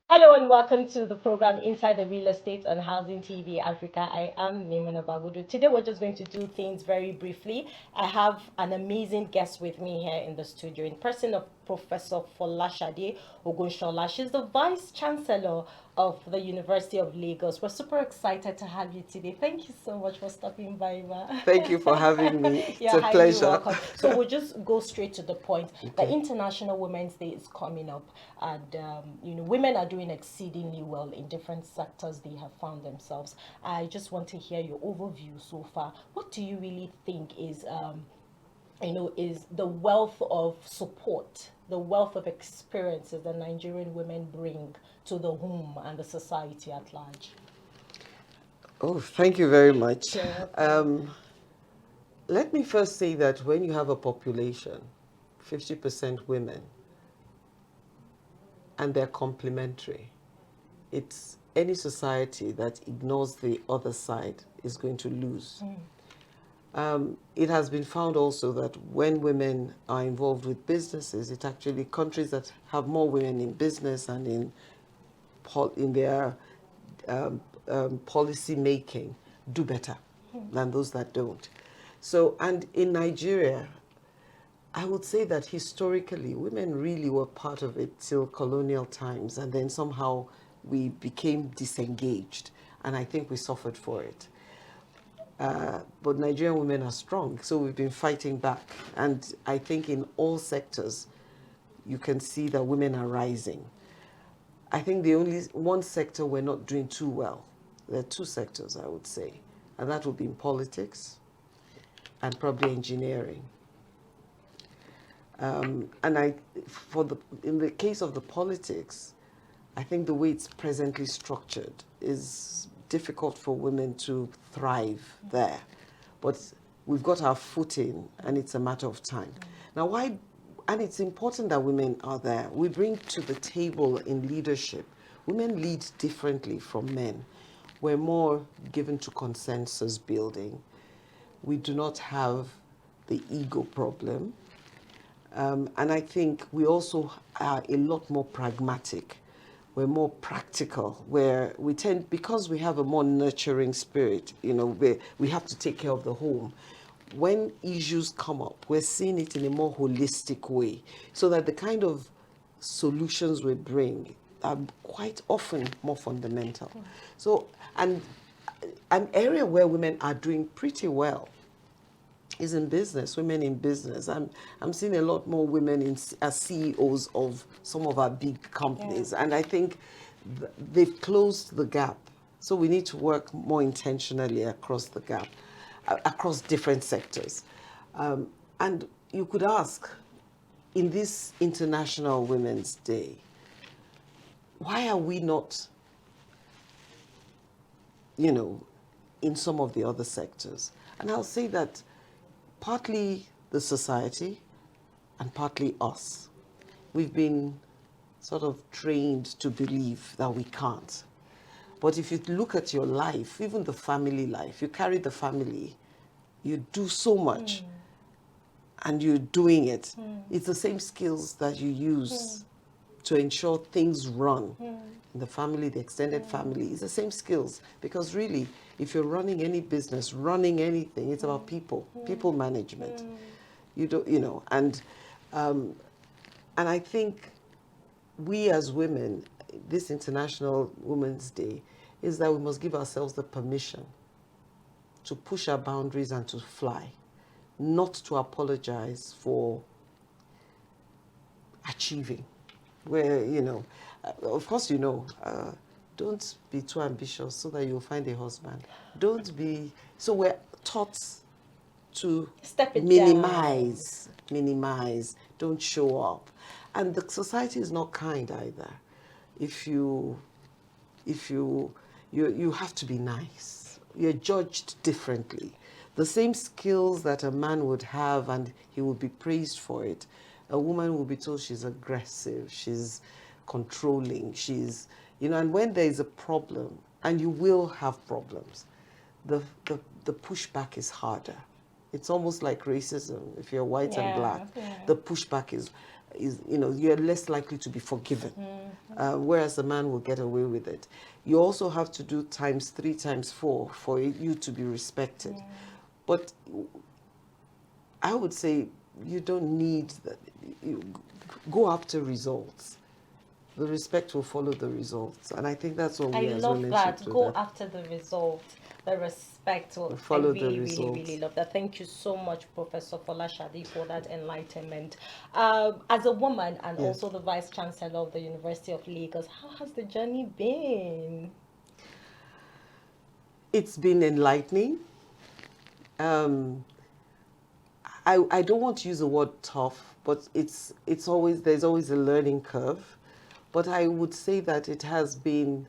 Hello and welcome to the program Inside the Real Estate and Housing TV Africa. I am Nimona Bagudu. Today we're just going to do things very briefly. I have an amazing guest with me here in the studio in person of Professor Folasade Ogunsola. She's the Vice-Chancellor of the University of Lagos. We're super excited to have you today. Thank you so much for stopping by, Ma. Thank you for having me. It's You're a highly pleasure. welcome. So we'll just go straight to the point. The Okay. International Women's Day is coming up, and women are doing exceedingly well in different sectors they have found themselves. I just want to hear your overview so far. What do you really think is the wealth of support, the wealth of experiences that Nigerian women bring to the home and the society at large? Oh, thank you very much. You're welcome. Um, Let me first say that when you have a population, 50% women, and they're complementary, it's any society that ignores the other side is going to lose. It has been found also that when women are involved with businesses, it actually countries that have more women in business and in their policy making do better than those that don't. So, and in Nigeria, I would say that historically, women really were part of it till colonial times, and then somehow we became disengaged, and I think we suffered for it. But Nigerian women are strong, so we've been fighting back. And I think in all sectors, you can see that women are rising. I think the only one sector we're not doing too well, there are two sectors, I would say, and that would be in politics and probably engineering. And in the case of the politics, I think the way it's presently structured is difficult for women to thrive there. But we've got our foot in, and it's a matter of time. Now, why? And it's important that women are there. We bring to the table in leadership. Women lead differently from men. We're more given to consensus building. We do not have the ego problem. And I think we also are a lot more pragmatic. We're more practical, where we tend, because we have a more nurturing spirit, we have to take care of the home. When issues come up, we're seeing it in a more holistic way, so that the kind of solutions we bring are quite often more fundamental. So, and an area where women are doing pretty well is in business, women in business. I'm seeing a lot more women as CEOs of some of our big companies, and I think they've closed the gap. So we need to work more intentionally across the gap, across different sectors. And you could ask, in this International Women's Day, why are we not, in some of the other sectors? And I'll say that partly the society and partly us. We've been sort of trained to believe that we can't. But if you look at your life, even the family life, you carry the family, you do so much, and you're doing it. It's the same skills that you use to ensure things run in the family, the extended family. It's the same skills, because really, if you're running any business, running anything, it's about people management. You don't, and I think we as women, this International Women's Day, is that we must give ourselves the permission to push our boundaries and to fly, not to apologize for achieving. Where, of course, don't be too ambitious so that you'll find a husband. Don't be, so we're taught to Step it down. minimize, don't show up. And the society is not kind either. If you have to be nice. You're judged differently. The same skills that a man would have and he would be praised for it, a woman will be told she's aggressive, she's controlling, and when there is a problem, and you will have problems, the pushback is harder. It's almost like racism. If you're white and black, Yeah, yeah. the pushback is, is, you're less likely to be forgiven, whereas a man will get away with it. You also have to do times 3, times 4 for you to be respected. But I would say you don't need that. You go after results. The respect will follow the results, and I think that's what we I as love women that. should do. Go That. after the result, the respect. Well, Follow I the really, really, results. really love that. Thank you so much, Professor Folasade, for that enlightenment. As a woman and Yes. also the Vice-Chancellor of the University of Lagos, how has the journey been? It's been enlightening. I don't want to use the word tough, but there's always a learning curve. But I would say that it has been,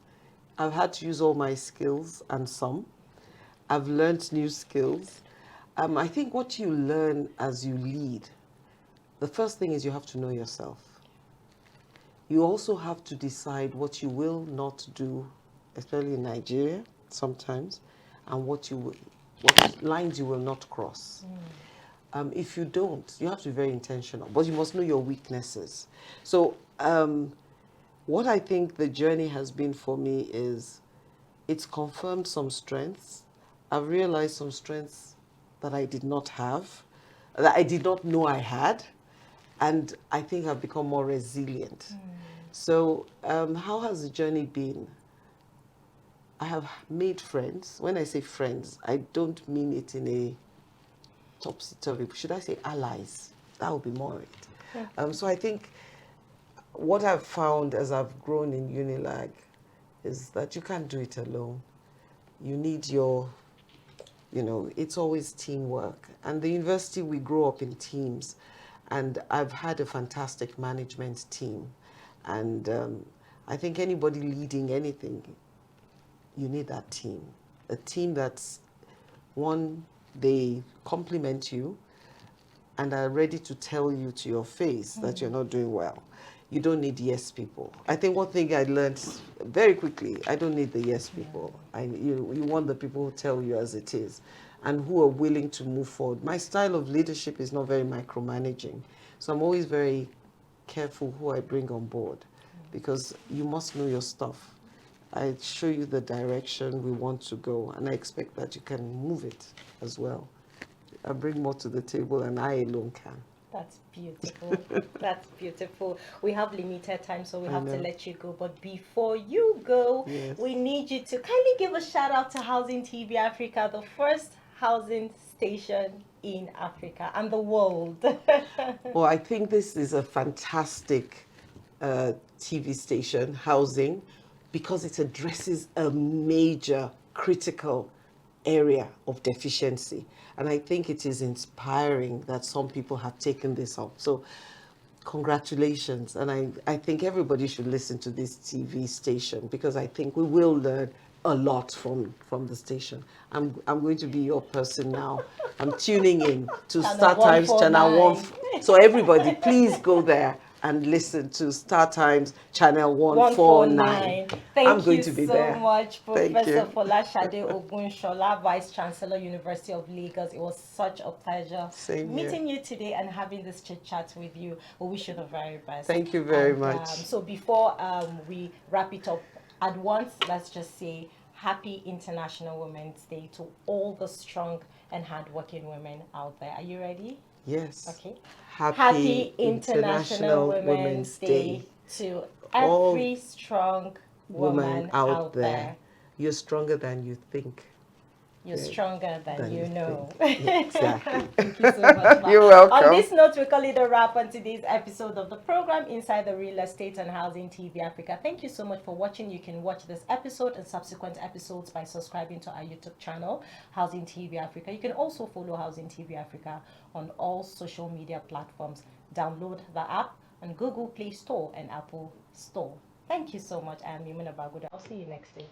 I've had to use all my skills and some. I've learned new skills. I think what you learn as you lead, the first thing is you have to know yourself. You also have to decide what you will not do, especially in Nigeria sometimes, and what lines you will not cross. If you don't, you have to be very intentional, but you must know your weaknesses. So what I think the journey has been for me is it's confirmed some strengths. I've realized some strengths that I did not have, that I did not know I had, and I think I've become more resilient. So how has the journey been? I have made friends. When I say friends, I don't mean it in a topsy-turvy. Should I say allies? That would be more it. So I think what I've found as I've grown in Unilag is that you can't do it alone. You need it's always teamwork. And the university, we grow up in teams. And I've had a fantastic management team. And I think anybody leading anything, you need that team. A team that's, one, they compliment you and are ready to tell you to your face that you're not doing well. You don't need yes people. I think one thing I learned very quickly, I don't need the yes people. You want the people who tell you as it is and who are willing to move forward. My style of leadership is not very micromanaging. So I'm always very careful who I bring on board because you must know your stuff. I show you the direction we want to go, and I expect that you can move it as well. I bring more to the table than I alone can. That's beautiful. That's beautiful. We have limited time, so we have to let you go. But before you go, Yes. we need you to kindly give a shout out to Housing TV Africa, the first housing station in Africa and the world. Well, I think this is a fantastic TV station, Housing, because it addresses a major critical area of deficiency. And I think it is inspiring that some people have taken this up. So congratulations. And I think everybody should listen to this TV station because I think we will learn a lot from the station. I'm going to be your person now. I'm tuning in to Star Times Channel 1. So everybody, please go there and listen to Star Times Channel 149. I'm going to be there. Thank you so much, Professor Thank Folasade Ogunsola, Vice-Chancellor, University of Lagos. It was such a pleasure meeting you today and having this chit-chat with you. We wish you the very best. Thank you very much. So before we wrap it up at once, let's just say Happy International Women's Day to all the strong and hardworking women out there. Are you ready? Yes. Okay. Happy International Women's Day to every strong woman out there. You're stronger than you think. You're stronger than you know. Exactly. Thank you so much, Ma. You're welcome. On this note, we call it a wrap on today's episode of the program Inside the Real Estate and Housing TV Africa. Thank you so much for watching. You can watch this episode and subsequent episodes by subscribing to our YouTube channel, Housing TV Africa. You can also follow Housing TV Africa on all social media platforms. Download the app on Google Play Store and Apple Store. Thank you so much. I am Yumina Baguda. I'll see you next day.